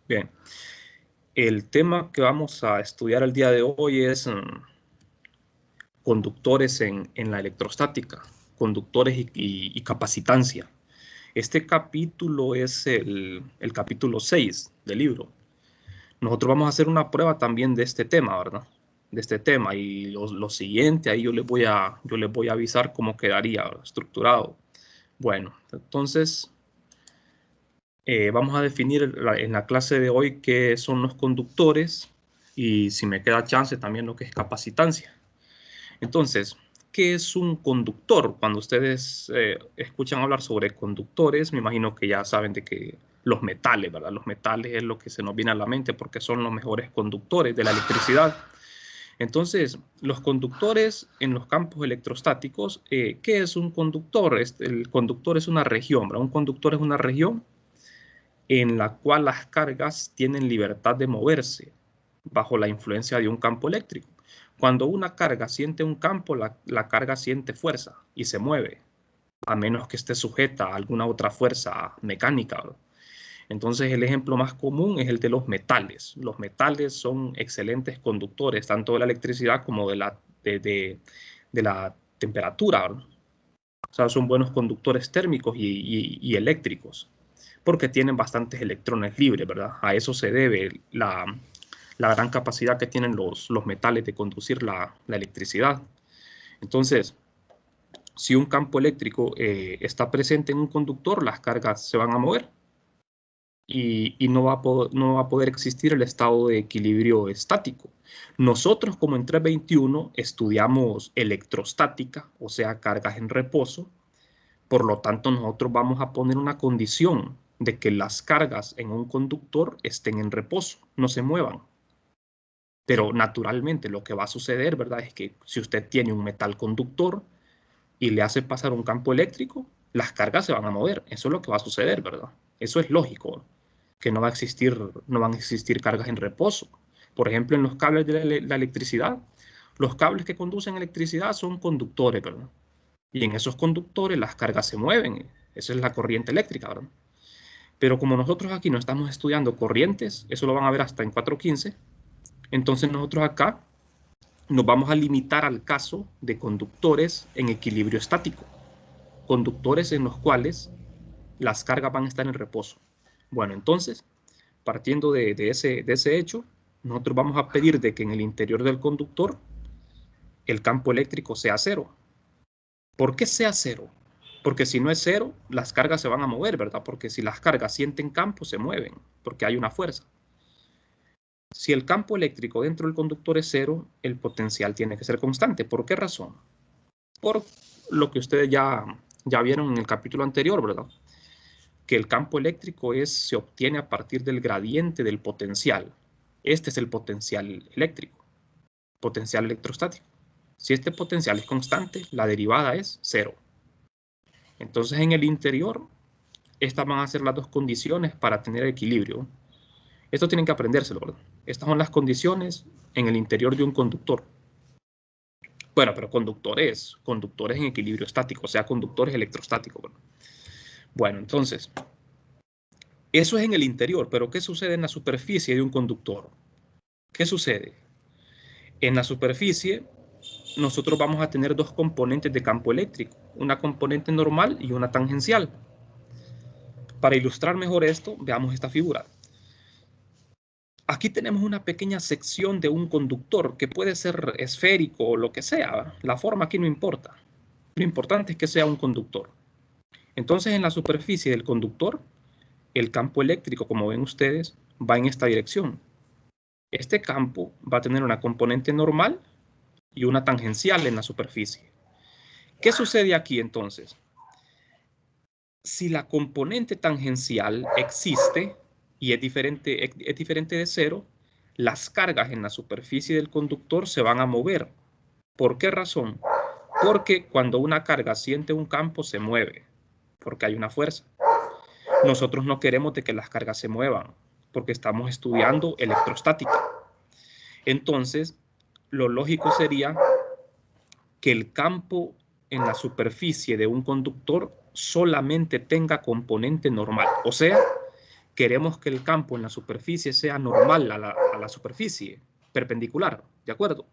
Bien, el tema que vamos a estudiar el día de hoy es conductores en la electrostática, conductores y capacitancia. Este capítulo es el capítulo 6 del libro. Nosotros vamos a hacer una prueba también de este tema, ¿verdad? De este tema. Y lo siguiente, ahí yo les voy a avisar cómo quedaría, ¿verdad? Estructurado. Bueno, entonces vamos a definir en la clase de hoy qué son los conductores y, si me queda chance, también lo que es capacitancia. Entonces, ¿qué es un conductor? Cuando ustedes escuchan hablar sobre conductores, me imagino que ya saben de que los metales, ¿verdad? Los metales es lo que se nos viene a la mente porque son los mejores conductores de la electricidad. Entonces, los conductores en los campos electrostáticos, ¿qué es un conductor? El conductor es una región, ¿verdad? Un conductor es una región en la cual las cargas tienen libertad de moverse bajo la influencia de un campo eléctrico. Cuando una carga siente un campo, la carga siente fuerza y se mueve, a menos que esté sujeta a alguna otra fuerza mecánica, ¿verdad? Entonces, el ejemplo más común es el de los metales. Los metales son excelentes conductores, tanto de la electricidad como de la temperatura, ¿verdad? O sea, son buenos conductores térmicos y eléctricos, porque tienen bastantes electrones libres, ¿verdad? A eso se debe la gran capacidad que tienen los metales de conducir la electricidad. Entonces, si un campo eléctrico está presente en un conductor, las cargas se van a mover y no va a poder existir el estado de equilibrio estático. Nosotros, como en 321, estudiamos electrostática, o sea, cargas en reposo. Por lo tanto, nosotros vamos a poner una condición de que las cargas en un conductor estén en reposo, no se muevan. Pero naturalmente lo que va a suceder, ¿verdad? Es que si usted tiene un metal conductor y le hace pasar un campo eléctrico, las cargas se van a mover. Eso es lo que va a suceder, ¿verdad? Eso es lógico, que no van a existir cargas en reposo. Por ejemplo, en los cables de la electricidad, los cables que conducen electricidad son conductores, ¿verdad? Y en esos conductores las cargas se mueven. Esa es la corriente eléctrica, ¿verdad? Pero como nosotros aquí no estamos estudiando corrientes, eso lo van a ver hasta en 415, entonces nosotros acá nos vamos a limitar al caso de conductores en equilibrio estático, conductores en los cuales las cargas van a estar en reposo. Bueno, entonces, partiendo de ese hecho, nosotros vamos a pedir de que en el interior del conductor el campo eléctrico sea cero. ¿Por qué sea cero? Porque si no es cero, las cargas se van a mover, ¿verdad? Porque si las cargas sienten campo, se mueven, porque hay una fuerza. Si el campo eléctrico dentro del conductor es cero, el potencial tiene que ser constante. ¿Por qué razón? Por lo que ustedes ya vieron en el capítulo anterior, ¿verdad? Que el campo eléctrico se obtiene a partir del gradiente del potencial. Este es el potencial eléctrico, potencial electrostático. Si este potencial es constante, la derivada es cero. Entonces, en el interior, estas van a ser las dos condiciones para tener equilibrio. Esto tienen que aprendérselo, ¿verdad? Estas son las condiciones en el interior de un conductor. Bueno, pero conductores en equilibrio estático, o sea, conductores electrostáticos, ¿verdad? Bueno, entonces, eso es en el interior, pero ¿qué sucede en la superficie de un conductor? ¿Qué sucede? En la superficie, nosotros vamos a tener dos componentes de campo eléctrico, una componente normal y una tangencial. Para ilustrar mejor esto, veamos esta figura. Aquí tenemos una pequeña sección de un conductor que puede ser esférico o lo que sea, ¿verdad? La forma aquí no importa. Lo importante es que sea un conductor. Entonces, en la superficie del conductor, el campo eléctrico, como ven ustedes, va en esta dirección. Este campo va a tener una componente normal y una tangencial en la superficie. ¿Qué sucede aquí entonces? Si la componente tangencial existe y es diferente de cero, las cargas en la superficie del conductor se van a mover. ¿Por qué razón? Porque cuando una carga siente un campo se mueve, porque hay una fuerza. Nosotros no queremos de que las cargas se muevan, porque estamos estudiando electrostática. Entonces, lo lógico sería que el campo en la superficie de un conductor solamente tenga componente normal, o sea, queremos que el campo en la superficie sea normal a la superficie, perpendicular, ¿de acuerdo?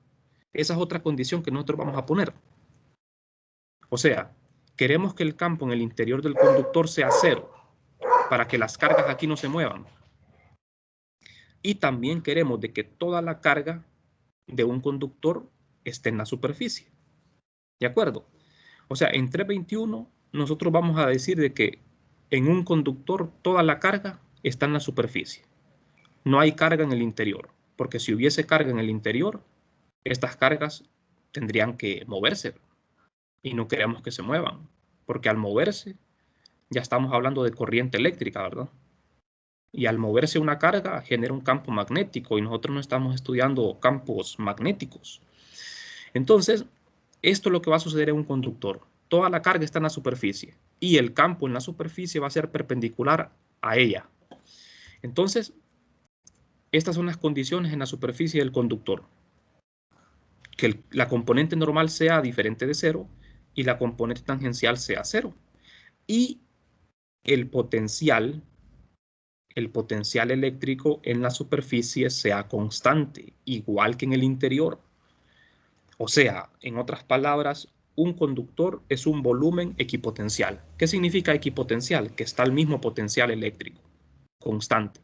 Esa es otra condición que nosotros vamos a poner. O sea, queremos que el campo en el interior del conductor sea cero, para que las cargas aquí no se muevan. Y también queremos de que toda la carga de un conductor esté en la superficie. ¿De acuerdo? O sea, en 321 nosotros vamos a decir de que en un conductor toda la carga está en la superficie. No hay carga en el interior, porque si hubiese carga en el interior, estas cargas tendrían que moverse y no queremos que se muevan, porque al moverse ya estamos hablando de corriente eléctrica, ¿verdad? Y al moverse una carga genera un campo magnético y nosotros no estamos estudiando campos magnéticos. Entonces, esto es lo que va a suceder en un conductor. Toda la carga está en la superficie y el campo en la superficie va a ser perpendicular a ella. Entonces, estas son las condiciones en la superficie del conductor. Que la componente normal sea diferente de cero y la componente tangencial sea cero. Y el potencial eléctrico en la superficie sea constante, igual que en el interior. O sea, en otras palabras, un conductor es un volumen equipotencial. ¿Qué significa equipotencial? Que está al mismo potencial eléctrico, constante.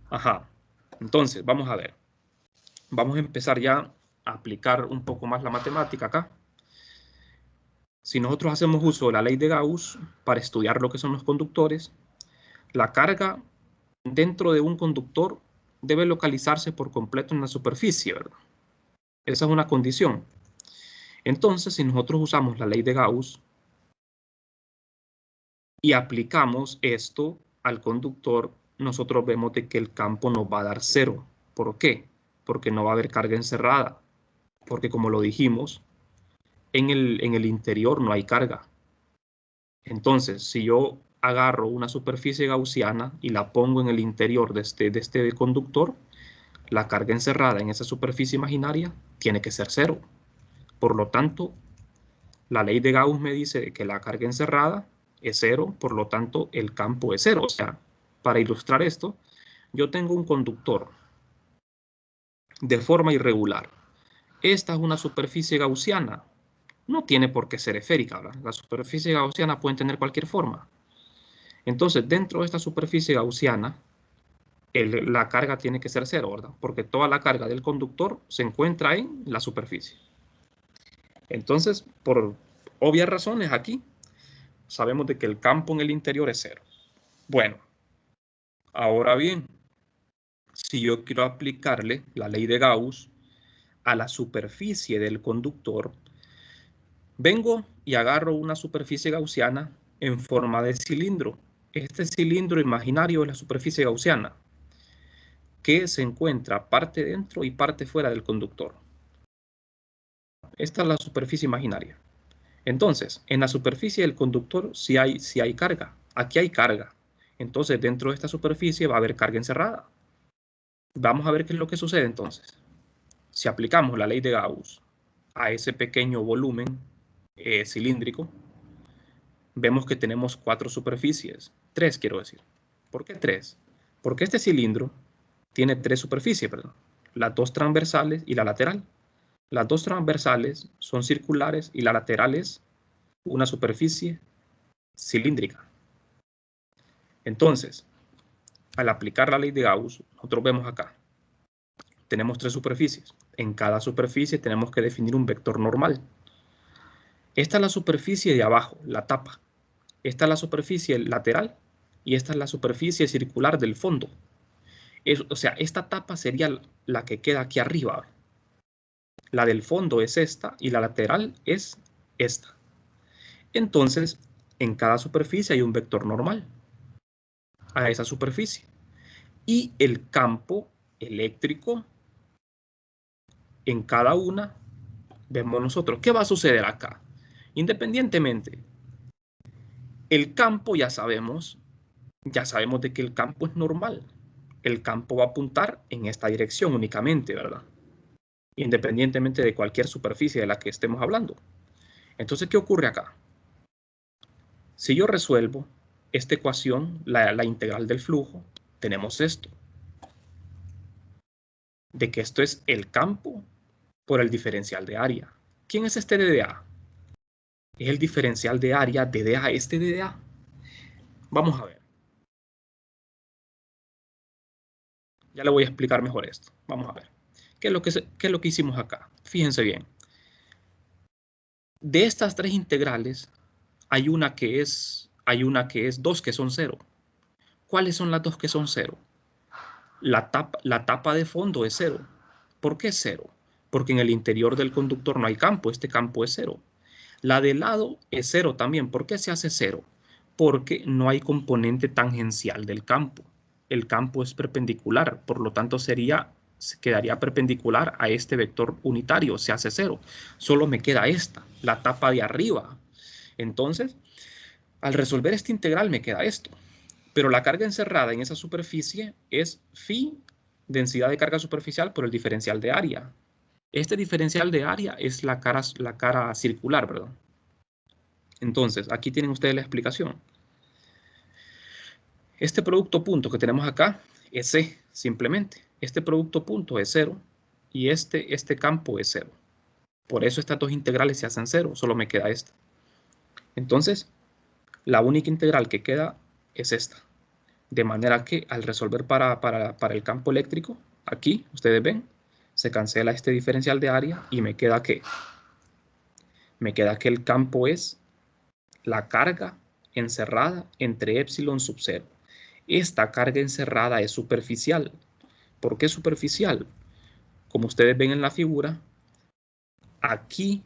Ajá. Entonces, vamos a ver. Vamos a empezar ya a aplicar un poco más la matemática acá. Si nosotros hacemos uso de la ley de Gauss para estudiar lo que son los conductores, la carga dentro de un conductor debe localizarse por completo en la superficie, ¿verdad? Esa es una condición. Entonces, si nosotros usamos la ley de Gauss y aplicamos esto al conductor, nosotros vemos de que el campo nos va a dar cero. ¿Por qué? Porque no va a haber carga encerrada. Porque como lo dijimos, en el interior no hay carga. Entonces, si yo agarro una superficie gaussiana y la pongo en el interior de este conductor, la carga encerrada en esa superficie imaginaria tiene que ser cero. Por lo tanto, la ley de Gauss me dice que la carga encerrada es cero, por lo tanto, el campo es cero. O sea, para ilustrar esto, yo tengo un conductor de forma irregular. Esta es una superficie gaussiana. No tiene por qué ser esférica, ¿verdad? La superficie gaussiana puede tener cualquier forma. Entonces, dentro de esta superficie gaussiana, la carga tiene que ser cero, ¿verdad? Porque toda la carga del conductor se encuentra en la superficie. Entonces, por obvias razones aquí, sabemos de que el campo en el interior es cero. Bueno, ahora bien, si yo quiero aplicarle la ley de Gauss a la superficie del conductor, vengo y agarro una superficie gaussiana en forma de cilindro. Este cilindro imaginario es la superficie gaussiana, que se encuentra parte dentro y parte fuera del conductor. Esta es la superficie imaginaria. Entonces, en la superficie del conductor sí hay carga. Aquí hay carga. Entonces, dentro de esta superficie va a haber carga encerrada. Vamos a ver qué es lo que sucede entonces. Si aplicamos la ley de Gauss a ese pequeño volumen cilíndrico, vemos que tenemos cuatro superficies. Tres, quiero decir. ¿Por qué tres? Porque este cilindro tiene tres superficies, perdón. Las dos transversales y la lateral. Las dos transversales son circulares y la lateral es una superficie cilíndrica. Entonces, al aplicar la ley de Gauss, nosotros vemos acá. Tenemos tres superficies. En cada superficie tenemos que definir un vector normal. Esta es la superficie de abajo, la tapa. Esta es la superficie lateral y esta es la superficie circular del fondo. O sea, esta tapa sería la que queda aquí arriba. La del fondo es esta y la lateral es esta. Entonces, en cada superficie hay un vector normal a esa superficie. Y el campo eléctrico en cada una, vemos nosotros. ¿Qué va a suceder acá? Independientemente, el campo ya sabemos de que el campo es normal. El campo va a apuntar en esta dirección únicamente, ¿verdad? Independientemente de cualquier superficie de la que estemos hablando. Entonces, ¿qué ocurre acá? Si yo resuelvo, esta ecuación, la integral del flujo, tenemos esto. De que esto es el campo por el diferencial de área. ¿Quién es este DDA? Es el diferencial de área de DA, este DDA. Vamos a ver. Ya le voy a explicar mejor esto. Vamos a ver. ¿Qué es lo que hicimos acá? Fíjense bien. De estas tres integrales, hay una que es 2 que son 0. ¿Cuáles son las dos que son 0? La tapa de fondo es 0. ¿Por qué 0? Porque en el interior del conductor no hay campo. Este campo es 0. La de lado es 0 también. ¿Por qué se hace 0? Porque no hay componente tangencial del campo. El campo es perpendicular, por lo tanto quedaría perpendicular a este vector unitario, se hace 0. Solo me queda esta, la tapa de arriba. Entonces, al resolver esta integral me queda esto. Pero la carga encerrada en esa superficie es phi, densidad de carga superficial por el diferencial de área. Este diferencial de área es la cara circular, ¿verdad? Entonces, aquí tienen ustedes la explicación. Este producto punto que tenemos acá es C, simplemente. Este producto punto es 0 y este campo es 0. Por eso estas dos integrales se hacen 0, solo me queda esta. Entonces, la única integral que queda es esta. De manera que al resolver para el campo eléctrico, aquí, ustedes ven, se cancela este diferencial de área y me queda que el campo es la carga encerrada entre epsilon sub 0. Esta carga encerrada es superficial. ¿Por qué superficial? Como ustedes ven en la figura, aquí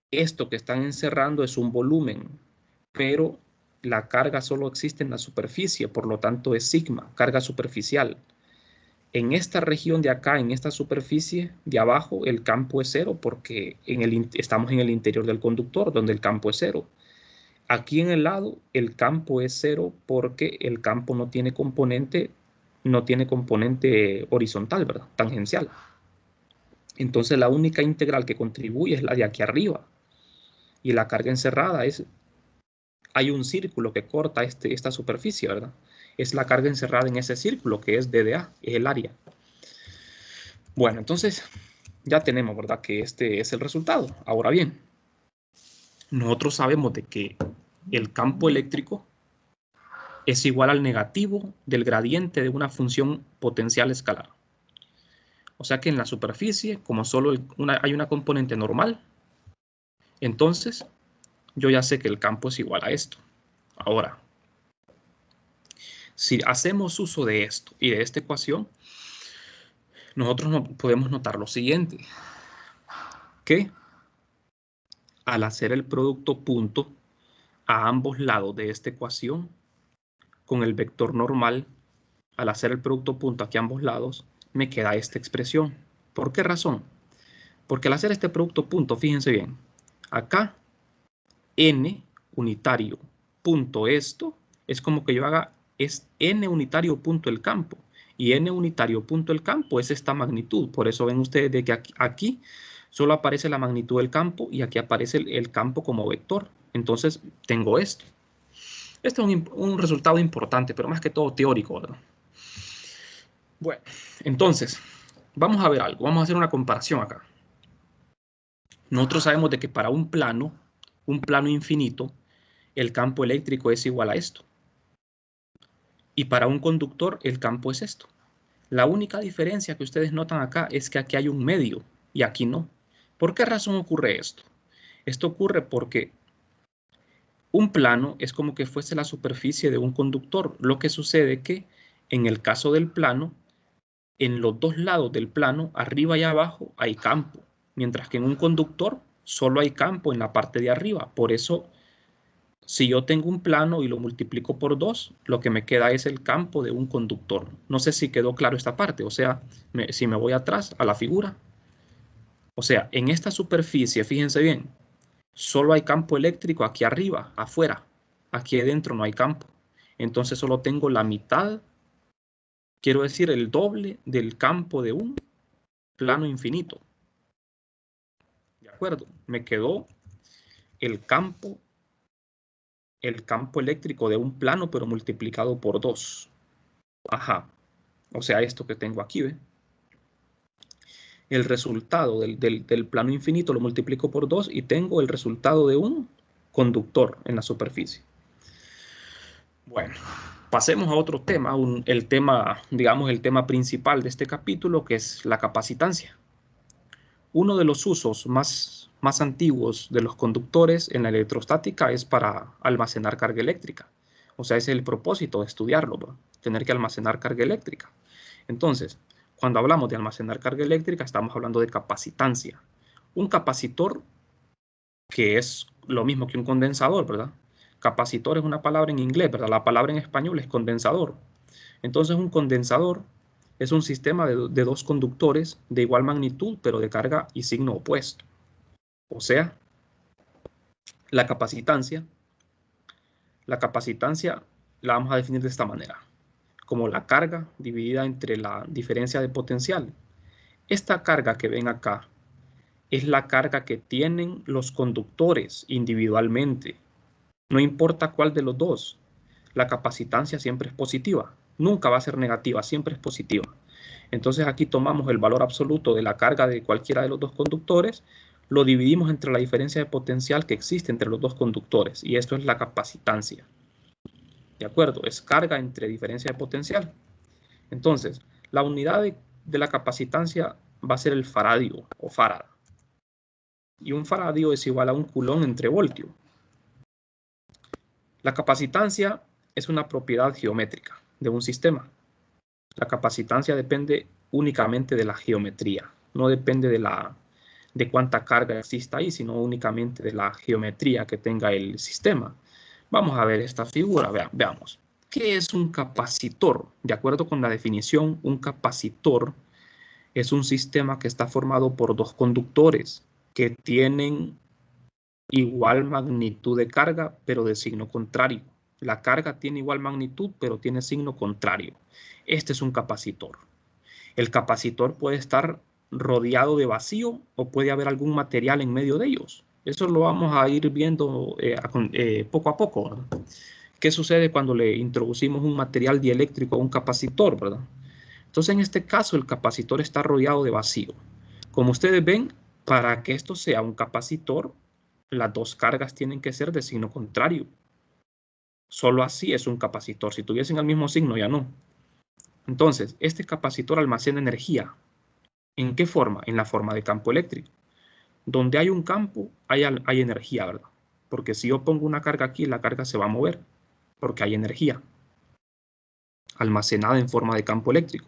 esto que están encerrando es un volumen, pero la carga solo existe en la superficie, por lo tanto es sigma, carga superficial. En esta región de acá, en esta superficie de abajo, el campo es 0 porque estamos en el interior del conductor, donde el campo es 0. Aquí en el lado, el campo es 0 porque el campo no tiene componente horizontal, ¿verdad? Tangencial. Entonces la única integral que contribuye es la de aquí arriba. Y la carga encerrada hay un círculo que corta esta superficie, ¿verdad? Es la carga encerrada en ese círculo que es DDA, es el área. Bueno, entonces ya tenemos, ¿verdad? Que este es el resultado. Ahora bien, nosotros sabemos de que el campo eléctrico es igual al negativo del gradiente de una función potencial escalar. O sea que en la superficie, como solo hay una componente normal, entonces yo ya sé que el campo es igual a esto. Ahora, si hacemos uso de esto y de esta ecuación, nosotros podemos notar lo siguiente, que al hacer el producto punto a ambos lados de esta ecuación, con el vector normal, al hacer el producto punto aquí a ambos lados, me queda esta expresión. ¿Por qué razón? Porque al hacer este producto punto, fíjense bien, acá n unitario punto esto, es como que yo haga, es n unitario punto el campo, y n unitario punto el campo es esta magnitud. Por eso ven ustedes de que aquí solo aparece la magnitud del campo y aquí aparece el campo como vector. Entonces tengo esto. Este es un resultado importante, pero más que todo teórico, ¿verdad? Bueno, entonces, vamos a ver algo. Vamos a hacer una comparación acá. Nosotros sabemos de que para un plano infinito, el campo eléctrico es igual a esto. Y para un conductor, el campo es esto. La única diferencia que ustedes notan acá es que aquí hay un medio y aquí no. ¿Por qué razón ocurre esto? Esto ocurre porque un plano es como que fuese la superficie de un conductor. Lo que sucede es que en el caso del plano, en los dos lados del plano, arriba y abajo, hay campo. Mientras que en un conductor solo hay campo en la parte de arriba. Por eso, si yo tengo un plano y lo multiplico por 2, lo que me queda es el campo de un conductor. No sé si quedó claro esta parte. O sea, si me voy atrás a la figura. O sea, en esta superficie, fíjense bien, solo hay campo eléctrico aquí arriba, afuera. Aquí adentro no hay campo. Entonces solo tengo la mitad, quiero decir el doble del campo de un plano infinito. ¿De acuerdo? Me quedó el campo el campo eléctrico de un plano, pero multiplicado por 2. Ajá. O sea, esto que tengo aquí, ¿ve? El resultado del plano infinito lo multiplico por 2 y tengo el resultado de un conductor en la superficie. Bueno, pasemos a otro tema, el tema, digamos, el tema principal de este capítulo, que es la capacitancia. Uno de los usos más antiguos de los conductores en la electrostática es para almacenar carga eléctrica. O sea, ese es el propósito de estudiarlo, ¿no? Tener que almacenar carga eléctrica. Entonces, cuando hablamos de almacenar carga eléctrica, estamos hablando de capacitancia. Un capacitor, que es lo mismo que un condensador, ¿verdad? Capacitor es una palabra en inglés, ¿verdad? La palabra en español es condensador. Entonces, un condensador es un sistema de dos conductores de igual magnitud, pero de carga y signo opuesto. O sea, la capacitancia la vamos a definir de esta manera, como la carga dividida entre la diferencia de potencial. Esta carga que ven acá es la carga que tienen los conductores individualmente. No importa cuál de los dos, la capacitancia siempre es positiva. Nunca va a ser negativa, siempre es positiva. Entonces aquí tomamos el valor absoluto de la carga de cualquiera de los dos conductores, lo dividimos entre la diferencia de potencial que existe entre los dos conductores, y esto es la capacitancia. ¿De acuerdo? Es carga entre diferencia de potencial. Entonces, la unidad de la capacitancia va a ser el faradio o farad. Y un faradio es igual a un coulomb entre voltio. La capacitancia es una propiedad geométrica de un sistema. La capacitancia depende únicamente de la geometría, no depende de cuánta carga exista ahí, sino únicamente de la geometría que tenga el sistema. Vamos a ver esta figura, veamos. ¿Qué es un capacitor? De acuerdo con la definición, un capacitor es un sistema que está formado por dos conductores que tienen igual magnitud de carga, pero de signo contrario. La carga tiene igual magnitud, pero tiene signo contrario. Este es un capacitor. El capacitor puede estar rodeado de vacío o puede haber algún material en medio de ellos. Eso lo vamos a ir viendo poco a poco, ¿verdad? ¿Qué sucede cuando le introducimos un material dieléctrico a un capacitor, ¿verdad? Entonces, en este caso, el capacitor está rodeado de vacío. Como ustedes ven, para que esto sea un capacitor, las dos cargas tienen que ser de signo contrario. Solo así es un capacitor. Si tuviesen el mismo signo, ya no. Entonces, este capacitor almacena energía. ¿En qué forma? En la forma de campo eléctrico. Donde hay un campo, hay energía, ¿verdad? Porque si yo pongo una carga aquí, la carga se va a mover, porque hay energía almacenada en forma de campo eléctrico.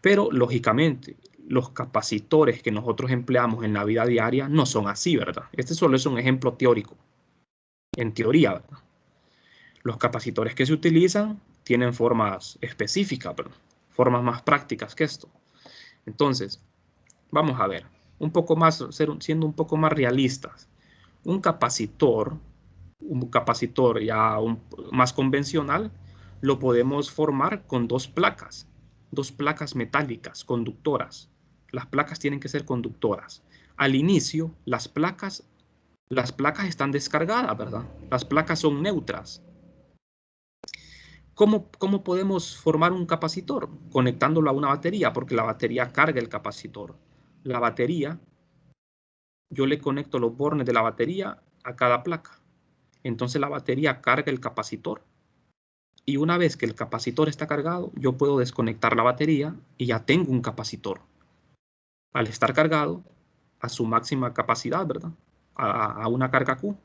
Pero, lógicamente, los capacitores que nosotros empleamos en la vida diaria no son así, ¿verdad? Este solo es un ejemplo teórico. En teoría, ¿verdad? Los capacitores que se utilizan tienen formas específicas, ¿verdad? Formas más prácticas que esto. Entonces, vamos a ver, siendo un poco más realistas. Un capacitor ya más convencional, lo podemos formar con dos placas metálicas conductoras. Las placas tienen que ser conductoras. Al inicio, las placas están descargadas, ¿verdad? Las placas son neutras. ¿Cómo podemos formar un capacitor? Conectándolo a una batería, porque la batería carga el capacitor. La batería, yo le conecto los bornes de la batería a cada placa. Entonces la batería carga el capacitor. Y una vez que el capacitor está cargado, yo puedo desconectar la batería y ya tengo un capacitor. Al estar cargado a su máxima capacidad, ¿verdad? A una carga Q.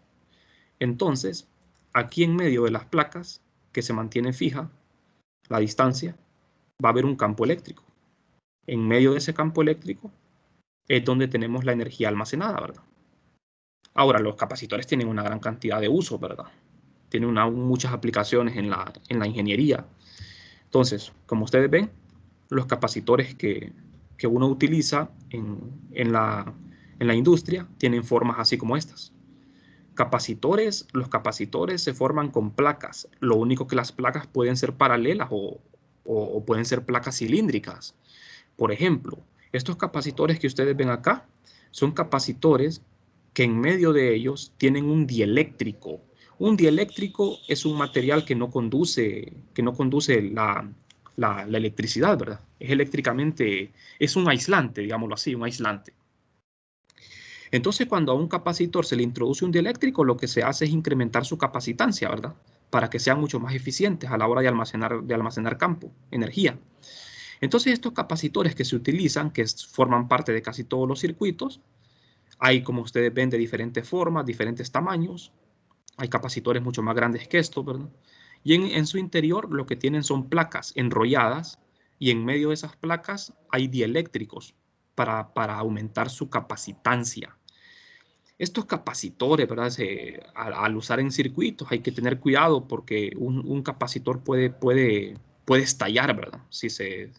Entonces, aquí en medio de las placas, que se mantiene fija la distancia, va a haber un campo eléctrico. En medio de ese campo eléctrico es donde tenemos la energía almacenada, ¿verdad? Ahora, los capacitores tienen una gran cantidad de usos, ¿verdad? Tienen muchas aplicaciones en la ingeniería. Entonces, como ustedes ven, los capacitores que uno utiliza en la industria tienen formas así como estas. Los capacitores se forman con placas. Lo único que las placas pueden ser paralelas o pueden ser placas cilíndricas. Por ejemplo, estos capacitores que ustedes ven acá son capacitores que en medio de ellos tienen un dieléctrico. Un dieléctrico es un material que no conduce la electricidad, ¿verdad? Es eléctricamente, es un aislante, digámoslo así, un aislante. Entonces, cuando a un capacitor se le introduce un dieléctrico, lo que se hace es incrementar su capacitancia, ¿verdad? Para que sean mucho más eficientes a la hora de almacenar campo, energía. Entonces, estos capacitores que se utilizan, que forman parte de casi todos los circuitos, hay, como ustedes ven, de diferentes formas, diferentes tamaños. Hay capacitores mucho más grandes que estos, ¿verdad? Y en su interior lo que tienen son placas enrolladas y en medio de esas placas hay dieléctricos para aumentar su capacitancia. Estos capacitores, ¿verdad? Al usar en circuitos hay que tener cuidado porque un capacitor puede estallar, ¿verdad? Si se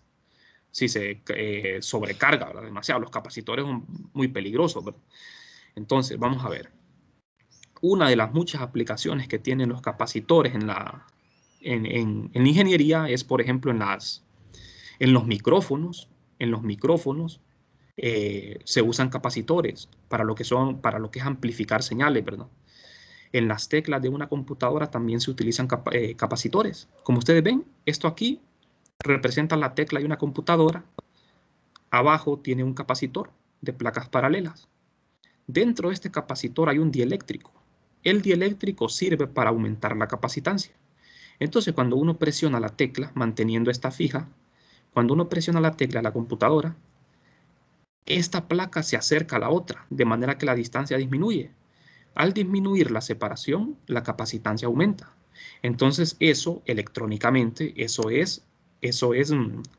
sobrecarga, ¿verdad? Demasiado. Los capacitores son muy peligrosos, ¿verdad? Entonces, vamos a ver. Una de las muchas aplicaciones que tienen los capacitores en ingeniería es, por ejemplo, en los micrófonos. En los micrófonos se usan capacitores para lo que es amplificar señales, ¿verdad? En las teclas de una computadora también se utilizan capacitores. Como ustedes ven, esto aquí representa la tecla de una computadora. Abajo tiene un capacitor de placas paralelas. Dentro de este capacitor hay un dieléctrico. El dieléctrico sirve para aumentar la capacitancia. Entonces, cuando uno presiona la tecla, manteniendo esta fija, cuando uno presiona la tecla de la computadora, esta placa se acerca a la otra, de manera que la distancia disminuye. Al disminuir la separación, la capacitancia aumenta. Entonces, eso electrónicamente, eso es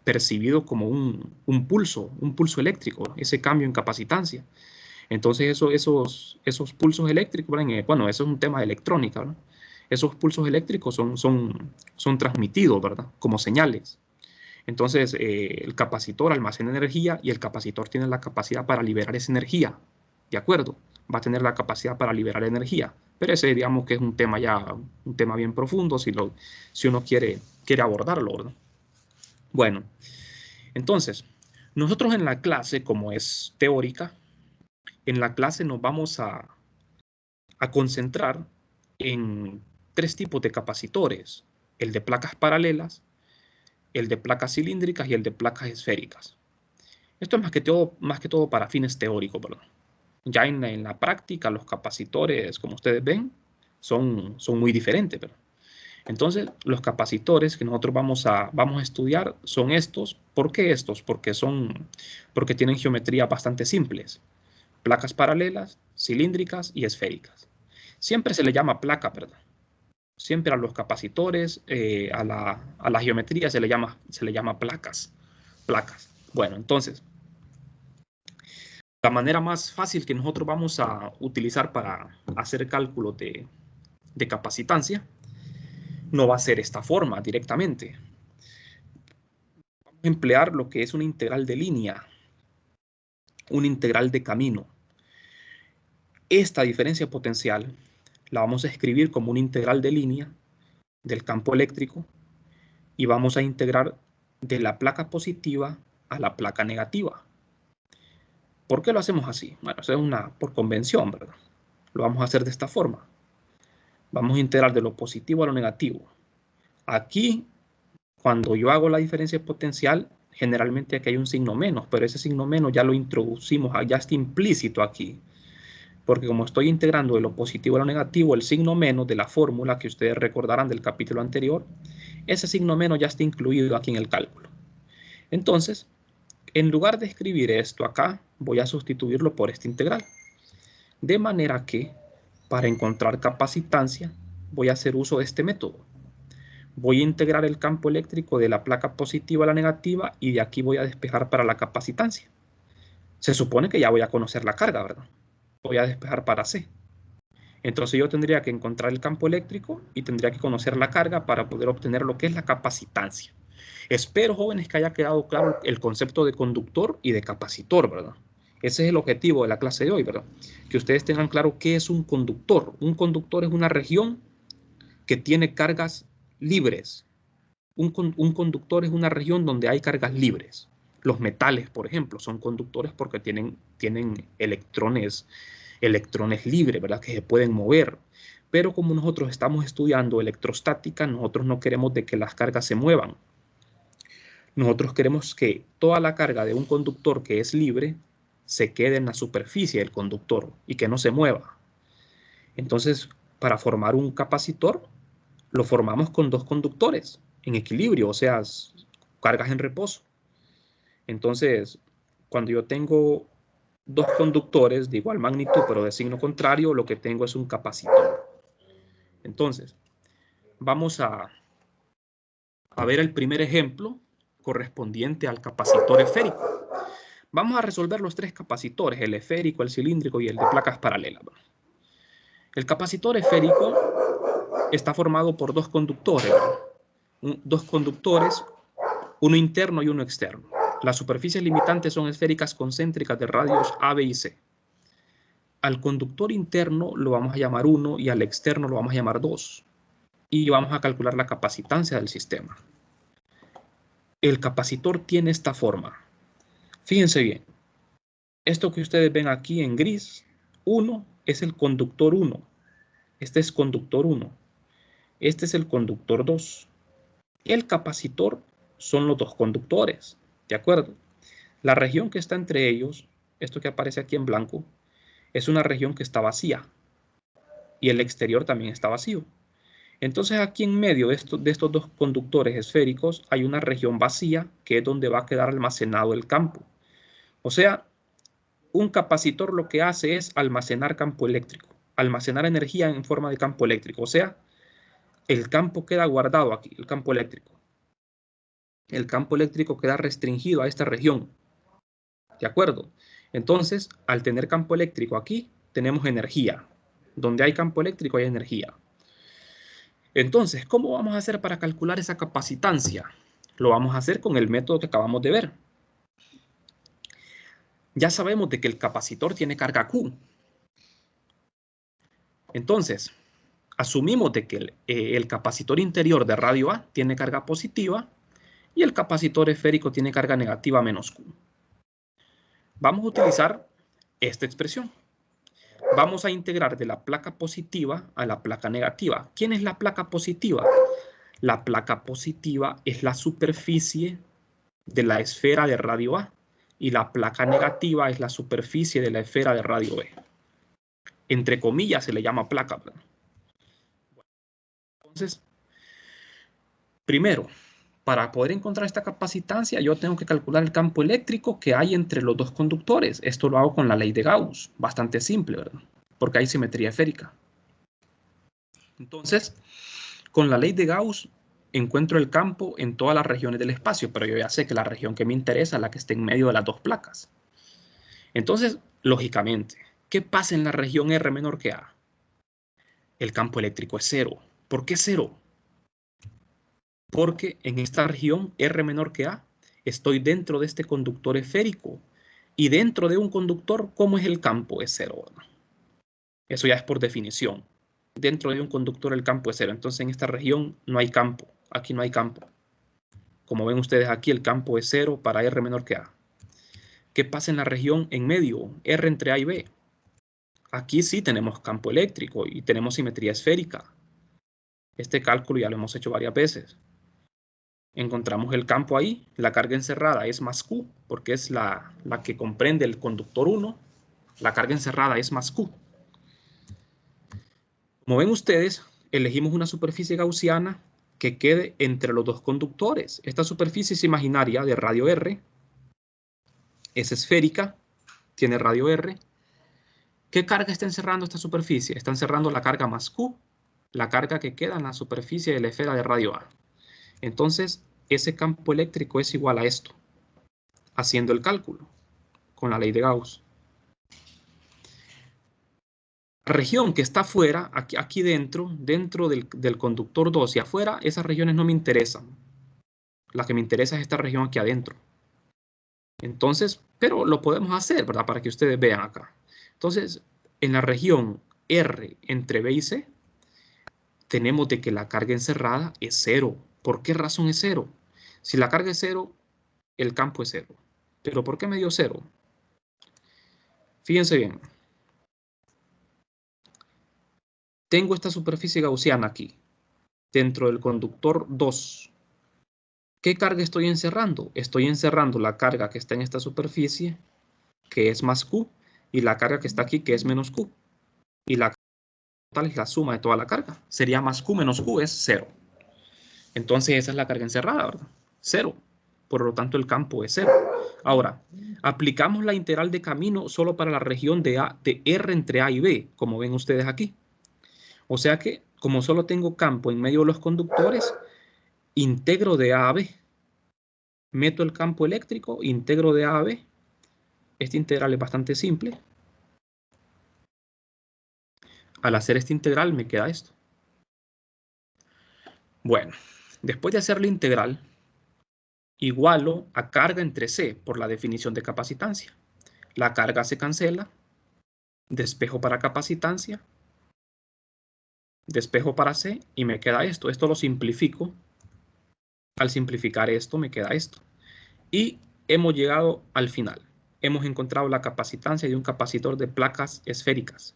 percibido como un pulso eléctrico, ese cambio en capacitancia. Entonces esos pulsos eléctricos, bueno, eso es un tema de electrónica, ¿no? Esos pulsos eléctricos son transmitidos, ¿verdad? Como señales. Entonces el capacitor almacena energía y el capacitor tiene la capacidad para liberar esa energía, ¿de acuerdo? Va a tener la capacidad para liberar energía, pero ese digamos que es un tema bien profundo si uno quiere abordarlo, ¿verdad? Bueno, entonces, nosotros en la clase, como es teórica, en la clase nos vamos a concentrar en tres tipos de capacitores: el de placas paralelas, el de placas cilíndricas y el de placas esféricas. Esto es más que todo para fines teóricos, ¿verdad? Ya en la práctica los capacitores, como ustedes ven, son muy diferentes, ¿verdad? Entonces, los capacitores que nosotros vamos a estudiar son estos. ¿Por qué estos? Porque tienen geometrías bastante simples: placas paralelas, cilíndricas y esféricas. Siempre se le llama placa, ¿verdad? Siempre a los capacitores, a la geometría se le llama placas. Bueno, entonces, la manera más fácil que nosotros vamos a utilizar para hacer cálculos de capacitancia no va a ser esta forma directamente. Vamos a emplear lo que es una integral de línea, una integral de camino. Esta diferencia potencial la vamos a escribir como una integral de línea del campo eléctrico y vamos a integrar de la placa positiva a la placa negativa. ¿Por qué lo hacemos así? Bueno, eso es por convención, ¿verdad? Lo vamos a hacer de esta forma. Vamos a integrar de lo positivo a lo negativo. Aquí, cuando yo hago la diferencia potencial, generalmente aquí hay un signo menos, pero ese signo menos ya lo introducimos, ya está implícito aquí. Porque como estoy integrando de lo positivo a lo negativo, el signo menos de la fórmula que ustedes recordarán del capítulo anterior, ese signo menos ya está incluido aquí en el cálculo. Entonces, en lugar de escribir esto acá, voy a sustituirlo por esta integral. De manera que, para encontrar capacitancia, voy a hacer uso de este método. Voy a integrar el campo eléctrico de la placa positiva a la negativa y de aquí voy a despejar para la capacitancia. Se supone que ya voy a conocer la carga, ¿verdad? Voy a despejar para C. Entonces yo tendría que encontrar el campo eléctrico y tendría que conocer la carga para poder obtener lo que es la capacitancia. Espero, jóvenes, que haya quedado claro el concepto de conductor y de capacitor, ¿verdad? Ese es el objetivo de la clase de hoy, ¿verdad? Que ustedes tengan claro qué es un conductor. Un conductor es una región que tiene cargas libres. Un conductor es una región donde hay cargas libres. Los metales, por ejemplo, son conductores porque tienen electrones libres, ¿verdad? Que se pueden mover. Pero como nosotros estamos estudiando electrostática, nosotros no queremos de que las cargas se muevan. Nosotros queremos que toda la carga de un conductor que es libre se quede en la superficie del conductor y que no se mueva. Entonces, para formar un capacitor, lo formamos con dos conductores en equilibrio, o sea, cargas en reposo. Entonces, cuando yo tengo dos conductores de igual magnitud, pero de signo contrario, lo que tengo es un capacitor. Entonces, vamos a ver el primer ejemplo correspondiente al capacitor esférico. Vamos a resolver los tres capacitores, el esférico, el cilíndrico y el de placas paralelas. El capacitor esférico está formado por dos conductores, uno interno y uno externo. Las superficies limitantes son esféricas concéntricas de radios A, B y C. Al conductor interno lo vamos a llamar 1 y al externo lo vamos a llamar 2. Y vamos a calcular la capacitancia del sistema. El capacitor tiene esta forma. Fíjense bien. Esto que ustedes ven aquí en gris, 1 es el conductor 1. Este es conductor 1. Este es el conductor 2. El capacitor son los dos conductores. ¿De acuerdo? La región que está entre ellos, esto que aparece aquí en blanco, es una región que está vacía. Y el exterior también está vacío. Entonces aquí en medio de estos dos conductores esféricos hay una región vacía que es donde va a quedar almacenado el campo. O sea, un capacitor lo que hace es almacenar campo eléctrico, almacenar energía en forma de campo eléctrico. O sea, el campo queda guardado aquí, el campo eléctrico. El campo eléctrico queda restringido a esta región. ¿De acuerdo? Entonces, al tener campo eléctrico aquí, tenemos energía. Donde hay campo eléctrico hay energía. Entonces, ¿cómo vamos a hacer para calcular esa capacitancia? Lo vamos a hacer con el método que acabamos de ver. Ya sabemos de que el capacitor tiene carga Q. Entonces, asumimos de que el capacitor interior de radio A tiene carga positiva y el capacitor esférico tiene carga negativa menos Q. Vamos a utilizar esta expresión. Vamos a integrar de la placa positiva a la placa negativa. ¿Quién es la placa positiva? La placa positiva es la superficie de la esfera de radio A y la placa negativa es la superficie de la esfera de radio B. Entre comillas se le llama placa. Entonces, primero, para poder encontrar esta capacitancia, yo tengo que calcular el campo eléctrico que hay entre los dos conductores. Esto lo hago con la ley de Gauss, bastante simple, ¿verdad? Porque hay simetría esférica. Entonces, con la ley de Gauss encuentro el campo en todas las regiones del espacio, pero yo ya sé que la región que me interesa es la que esté en medio de las dos placas. Entonces, lógicamente, ¿qué pasa en la región R menor que A? El campo eléctrico es cero. ¿Por qué cero? Porque en esta región R menor que A estoy dentro de este conductor esférico y dentro de un conductor, ¿cómo es el campo? Es cero. Eso ya es por definición. Dentro de un conductor el campo es cero. Entonces en esta región no hay campo. Aquí no hay campo. Como ven ustedes aquí, el campo es cero para R menor que A. ¿Qué pasa en la región en medio? R entre A y B. Aquí sí tenemos campo eléctrico y tenemos simetría esférica. Este cálculo ya lo hemos hecho varias veces. Encontramos el campo ahí, la carga encerrada es más Q, porque es la que comprende el conductor 1. La carga encerrada es más Q. Como ven ustedes, elegimos una superficie gaussiana que quede entre los dos conductores. Esta superficie es imaginaria de radio R, es esférica, tiene radio R. ¿Qué carga está encerrando esta superficie? Está encerrando la carga más Q, la carga que queda en la superficie de la esfera de radio A. Entonces, ese campo eléctrico es igual a esto, haciendo el cálculo con la ley de Gauss. La región que está afuera, aquí dentro del conductor 2 y afuera, esas regiones no me interesan. La que me interesa es esta región aquí adentro. Entonces, pero lo podemos hacer, ¿verdad? Para que ustedes vean acá. Entonces, en la región R entre B y C, tenemos de que la carga encerrada es cero. ¿Por qué razón es cero? Si la carga es cero, el campo es cero. ¿Pero por qué me dio cero? Fíjense bien. Tengo esta superficie gaussiana aquí, dentro del conductor 2. ¿Qué carga estoy encerrando? Estoy encerrando la carga que está en esta superficie, que es más Q, y la carga que está aquí, que es menos Q. Y la total es la suma de toda la carga. Sería más Q menos Q es 0. Entonces esa es la carga encerrada, ¿verdad? 0. Por lo tanto, el campo es 0. Ahora, aplicamos la integral de camino solo para la región de R entre A y B, como ven ustedes aquí. O sea que, como solo tengo campo en medio de los conductores, integro de A a B. Meto el campo eléctrico, integro de A a B. Esta integral es bastante simple. Al hacer esta integral me queda esto. Bueno, después de hacer la integral, igualo a carga entre C por la definición de capacitancia. La carga se cancela, despejo para capacitancia, despejo para C y me queda esto. Esto lo simplifico. Al simplificar esto me queda esto. Y hemos llegado al final. Hemos encontrado la capacitancia de un capacitor de placas esféricas.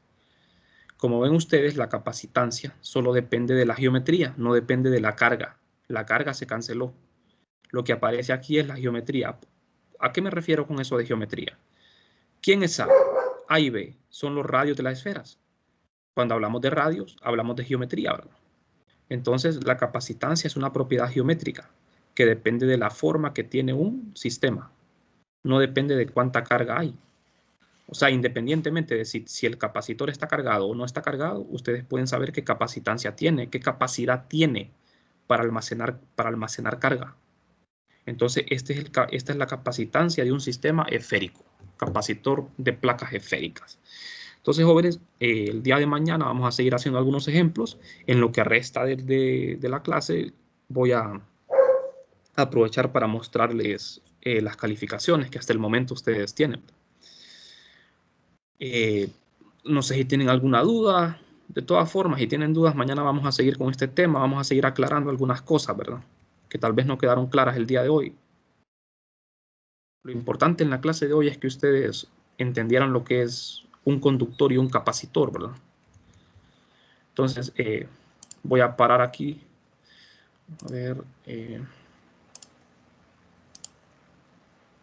Como ven ustedes, la capacitancia solo depende de la geometría, no depende de la carga. La carga se canceló. Lo que aparece aquí es la geometría. ¿A qué me refiero con eso de geometría? ¿Quién es A? A y B son los radios de las esferas. Cuando hablamos de radios, hablamos de geometría, ¿verdad? Entonces, la capacitancia es una propiedad geométrica que depende de la forma que tiene un sistema. No depende de cuánta carga hay. O sea, independientemente de si el capacitor está cargado o no está cargado, ustedes pueden saber qué capacitancia tiene, qué capacidad tiene para almacenar carga. Entonces, esta es la capacitancia de un sistema esférico, capacitor de placas esféricas. Entonces, jóvenes, el día de mañana vamos a seguir haciendo algunos ejemplos. En lo que resta de la clase, voy a aprovechar para mostrarles las calificaciones que hasta el momento ustedes tienen. No sé si tienen alguna duda. De todas formas, si tienen dudas, mañana vamos a seguir con este tema. Vamos a seguir aclarando algunas cosas, ¿verdad? Que tal vez no quedaron claras el día de hoy. Lo importante en la clase de hoy es que ustedes entendieran lo que es un conductor y un capacitor, ¿verdad? Entonces, voy a parar aquí. A ver...